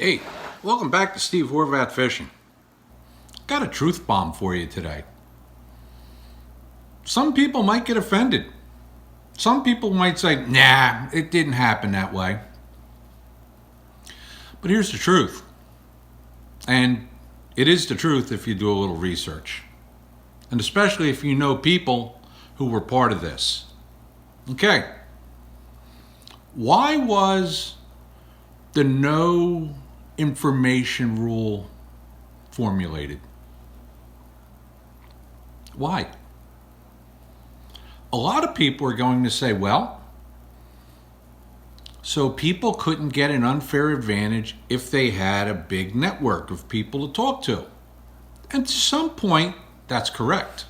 Hey, welcome back to Steve Horvat Fishing. Got a truth bomb for you today. Some people might get offended. Some people might say, nah, it didn't happen that way. But here's the truth. And it is the truth if you do a little research. And especially if you know people who were part of this. Okay. Why was the no information rule formulated? Why? A lot of people are going to say, well, so people couldn't get an unfair advantage if they had a big network of people to talk to. And to some point, that's correct.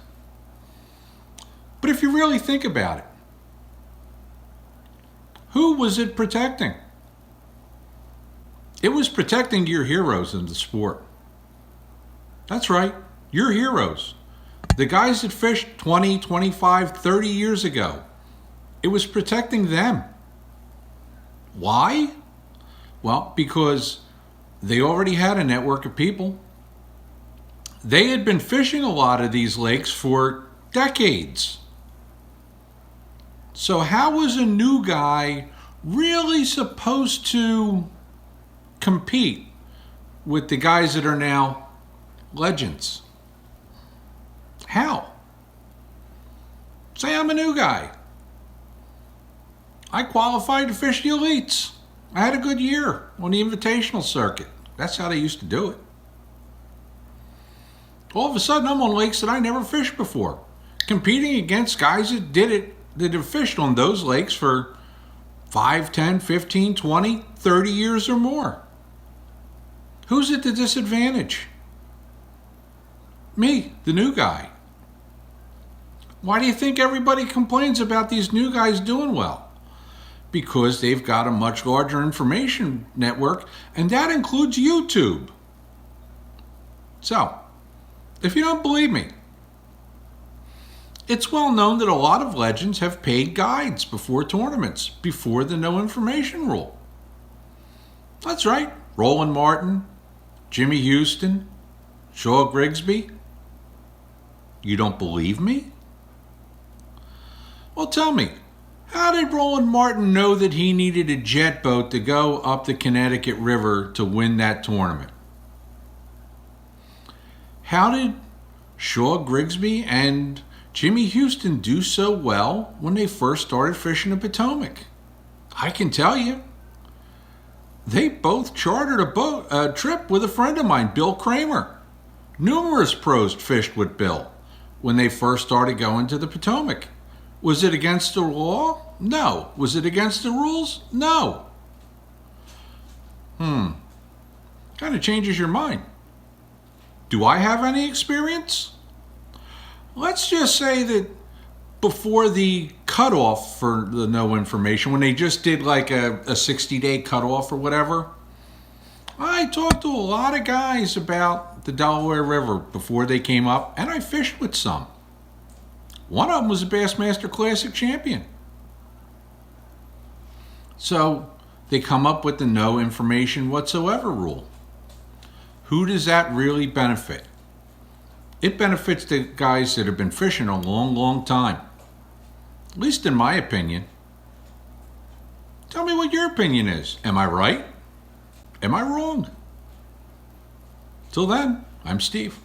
But if you really think about it, who was it protecting? It was protecting your heroes in the sport. That's right, your heroes. The guys that fished 20, 25, 30 years ago. It was protecting them. Why? Well, because they already had a network of people. They had been fishing a lot of these lakes for decades. So how was a new guy really supposed to compete with the guys that are now legends? How? Say I'm a new guy. I qualified to fish the elites. I had a good year on the invitational circuit. That's how they used to do it. All of a sudden, I'm on lakes that I never fished before, competing against guys that did it, that have fished on those lakes for 5, 10, 15, 20, 30 years or more. Who's at the disadvantage? Me, the new guy. Why do you think everybody complains about these new guys doing well? Because they've got a much larger information network, and that includes YouTube. So, if you don't believe me, it's well known that a lot of legends have paid guides before tournaments, before the no information rule. That's right, Roland Martin, Jimmy Houston, Shaw Grigsby. You don't believe me? Well, tell me, how did Roland Martin know that he needed a jet boat to go up the Connecticut River to win that tournament? How did Shaw Grigsby and Jimmy Houston do so well when they first started fishing the Potomac? I can tell you. They both chartered a trip with a friend of mine, Bill Kramer. Numerous pros fished with Bill when they first started going to the Potomac. Was it against the law? No. Was it against the rules? No. Kind of changes your mind. Do I have any experience? Let's just say that before the cutoff for the no information, when they just did like a 60-day cutoff or whatever, I talked to a lot of guys about the Delaware River before they came up, and I fished with some. One of them was a Bassmaster Classic champion. So they come up with the no information whatsoever rule. Who does that really benefit? It benefits the guys that have been fishing a long, long time. At least in my opinion. Tell me what your opinion is. Am I right? Am I wrong? Till then, I'm Steve.